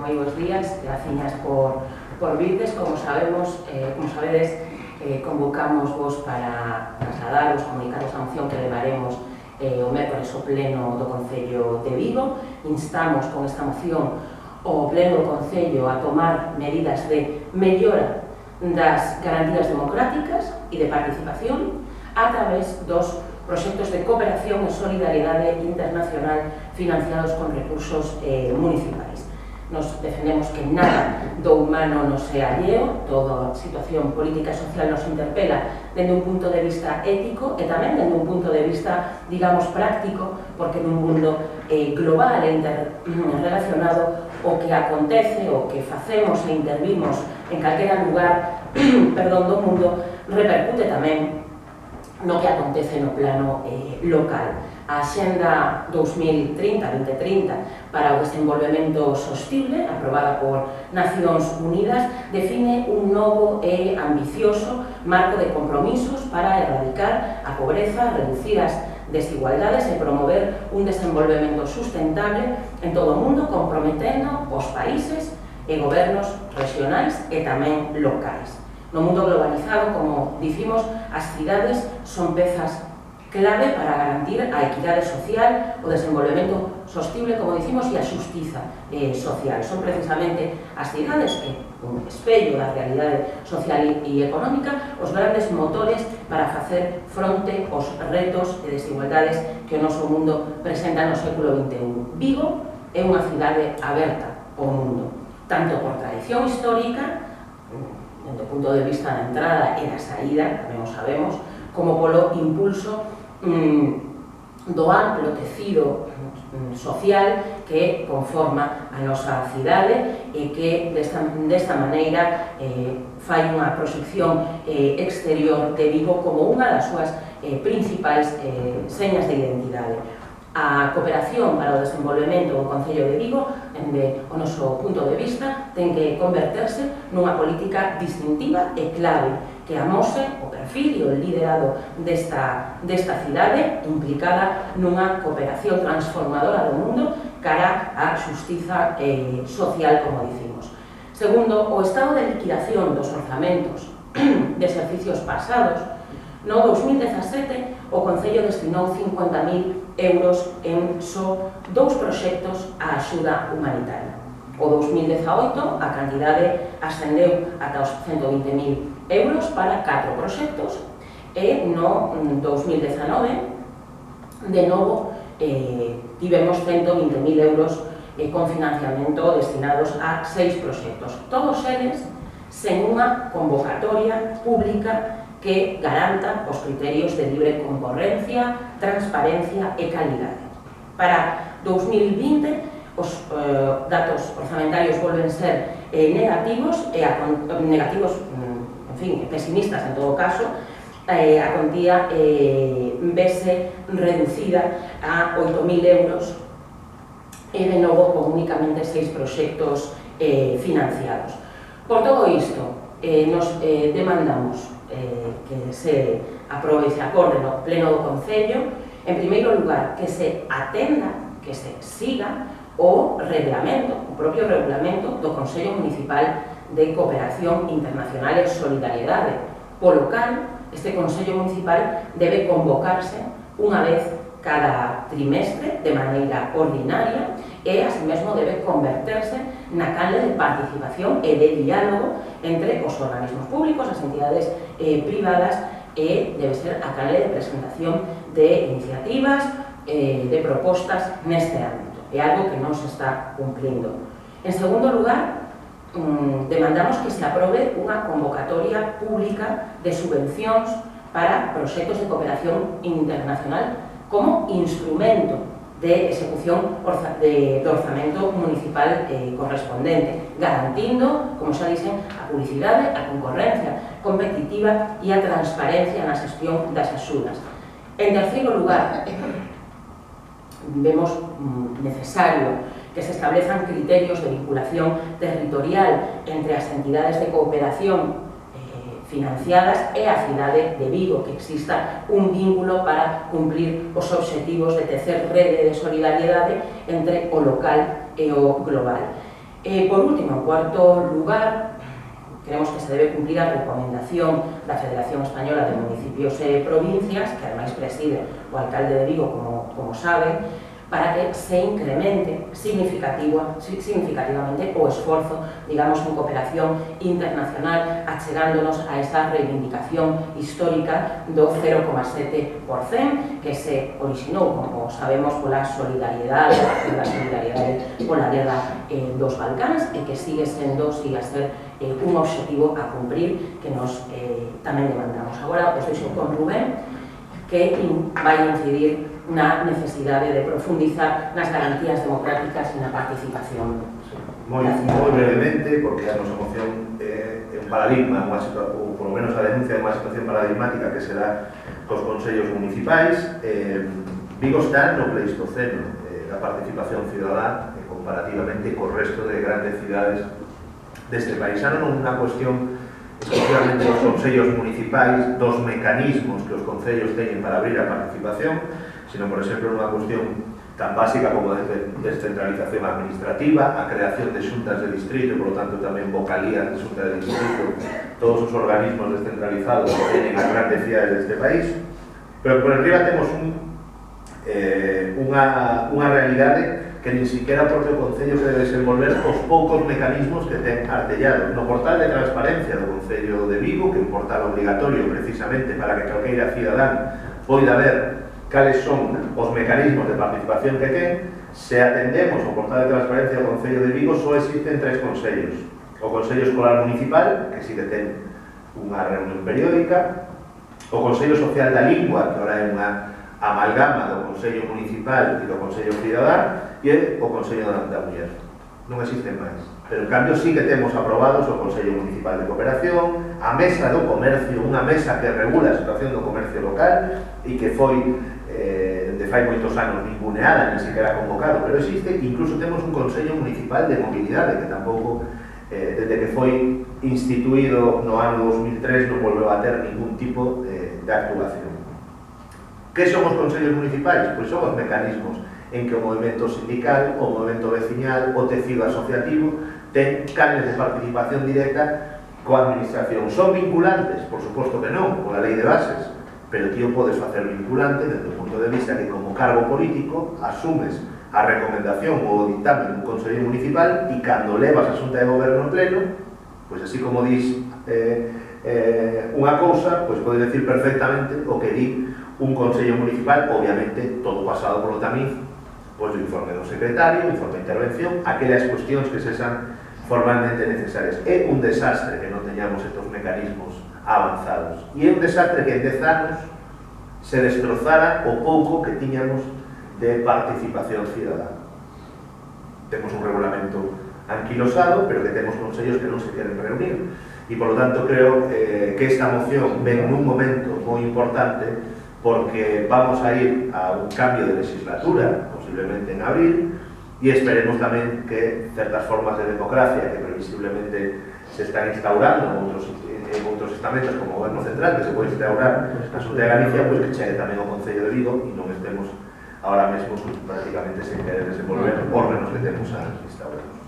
moi bons días, graciñas por virdes. Como sabedes, convocamos vos para trasladar os comunicados a moción que levaremos o mércores ao pleno do Concello de Vigo. Instamos con esta moción o pleno do Concello a tomar medidas de mellora das garantías democráticas e de participación a través dos proxectos de cooperación e solidariedade internacional financiados con recursos municipais. Nos defendemos que nada do humano nos sea alleo, toda a situación política e social nos interpela dende un punto de vista ético e tamén dende un punto de vista, digamos, práctico, porque nun mundo global e interrelacionado o que acontece, o que facemos e intervimos en calquera lugar do mundo repercute tamén no que acontece no plano local. A Axenda 2030-2030 para o desenvolvemento sostible, aprobada por Nacións Unidas, define un novo e ambicioso marco de compromisos para erradicar a pobreza, reducir as desigualdades e promover un desenvolvemento sustentable en todo o mundo, comprometendo os países e gobernos regionais e tamén locais. No mundo globalizado, como dicimos, as cidades son pezas clave para garantir a equidade social, o desenvolvemento sostible, como dicimos, e a xustiza social. Son precisamente as cidades que, un espello da realidade social e económica, os grandes motores para facer fronte aos retos e desigualdades que o noso mundo presenta no século XXI. Vigo é unha cidade aberta ao mundo, tanto por tradición histórica, desde o punto de vista da entrada e da saída, tamén o sabemos, como polo impulso do amplo tecido social que conforma a nosa cidade e que desta maneira fai unha proxección exterior de Vigo como unha das súas principais señas de identidade. A cooperación para o desenvolvemento do Concello de Vigo, dende o noso punto de vista, ten que converterse nunha política distintiva e clave que amose o perfil e o liderado desta cidade implicada nunha cooperación transformadora do mundo cara á xustiza social, como dicimos. Segundo, o estado de liquidación dos orzamentos de exercicios pasados, no 2017 o Concello destinou 50.000 euros en só 2 proxectos á axuda humanitaria. O 2018 a cantidade ascendeu ata os 120.000 euros para 4 proxectos e no 2019 de novo tivemos 120.000 euros con financiamento destinados a 6 proxectos. Todos eles sen unha convocatoria pública que garanta os criterios de libre concorrencia, transparencia e calidade. Para 2020, os datos orzamentarios volven ser negativos, pesimistas en todo caso. A cuantía vese reducida a 8.000 euros e de novo con únicamente 6 proxectos financiados. Por todo isto, nos demandamos que se aprobe e se acorde no pleno do Concello, en primeiro lugar, que se atenda, que se siga o reglamento, o propio reglamento do Consello Municipal de Cooperación Internacional e Solidariedade. Polo cal, este Consello Municipal debe convocarse unha vez cada trimestre de maneira ordinaria e, así mesmo, debe converterse na canle de participación e de diálogo entre os organismos públicos, as entidades privadas e debe ser a canle de presentación de iniciativas, de propostas neste ámbito. É algo que non se está cumplindo. En segundo lugar, demandamos que se aprobe unha convocatoria pública de subvencións para proxectos de cooperación internacional como instrumento de execución do orzamento municipal correspondente, garantindo, como xa dixen, a publicidade, a concorrencia competitiva e a transparencia na xestión das axudas. En terceiro lugar, vemos necesario que se establezan criterios de vinculación territorial entre as entidades de cooperación financiadas e a cidade de Vigo, que exista un vínculo para cumplir os obxectivos de tecer rede de solidariedade entre o local e o global. Por último, en cuarto lugar, creemos que se debe cumplir a recomendación da Federación Española de Municipios e Provincias, que ademais preside o alcalde de Vigo, como sabe, para que se incremente significativamente o esforzo, digamos, en cooperación internacional, achegándonos a esa reivindicación histórica do 0,7%, que se orixinou, como sabemos, pola solidariedade pola guerra dos Balcáns e que sigue a ser un obxectivo a cumprir que nos tamén demandamos. Agora, os deixo con Rubén, que vai incidir na necesidade de profundizar nas garantías democráticas e na participación. Moi brevemente, porque a nosa moción é un paradigma, ou polo menos a denuncia de unha situación paradigmática que será cos consellos municipais. Vigo está no pleistoceno da participación cidadá comparativamente co resto de grandes cidades deste país. Xa non é unha cuestión exclusivamente dos consellos municipais, dos mecanismos que os concellos teñen para abrir a participación, sino, por exemplo, nunha cuestión tan básica como a descentralización administrativa, a creación de xuntas de distrito e, por lo tanto, tamén vocalías de xunta de distrito, todos os organismos descentralizados que teñen as grandes cidades deste país. Pero por arriba temos unha realidade que nin siquiera o propio Concello que debe desenvolver os poucos mecanismos que ten artellados. No portal de transparencia do Concello de Vigo, que é un portal obligatorio precisamente para que calqueira cidadán poida ver cales son os mecanismos de participación que ten, se atendemos ao portal de transparencia do Concello de Vigo, só existen 3 concellos. O Consello Escolar Municipal, que si que ten unha reunión periódica, o Consello Social da Lingua, que ahora é unha amalgama do Consello Municipal e do Consello Cidadán, e o Consello da Muller. Non existen máis. Pero, en cambio, sí que temos aprobados o Consello Municipal de Cooperación, a Mesa do Comercio, unha mesa que regula a situación do comercio local e que foi, de fai moitos anos, ninguneada, nin siquiera convocado, pero existe. Incluso temos un Consello Municipal de Mobilidade, que tampouco, desde que foi instituído no ano 2003, non volveu a ter ningún tipo de actuación. Que son os consellos municipais? Pois son os mecanismos en que o movimento sindical, o movimento veciñal, o tecido asociativo ten canles de participación directa coa administración. Son vinculantes? Por suposto que non, pola lei de bases, pero ti o podes facer vinculante desde o punto de vista que como cargo político asumes a recomendación ou o dictamen dun consello municipal e cando levas a xunta de goberno en pleno, pois así como dis unha cousa, pois podes decir perfectamente o que di un consello municipal, obviamente todo pasado polo tamiz, pois o informe do secretario, o informe de intervención, aquelas cuestións que sexan formalmente necesarias. É un desastre que non teñamos estos mecanismos avanzados. E é un desastre que en 10 anos se destrozara o pouco que tiñamos de participación cidadana. Temos un regulamento anquilosado, pero que temos consellos que non se queren reunir. E, por lo tanto, creo que esta moción ven nun momento moi importante porque vamos a ir a un cambio de legislatura, posiblemente en abril, e esperemos tamén que certas formas de democracia que previsiblemente se están instaurando en outros estamentos como o Goberno Central, que se pode instaurar na Xunta de Galicia, pois que chegue tamén ao Concello de Vigo e non estemos ahora mesmo prácticamente sen querer desenvolver órganos que temos a instaurar.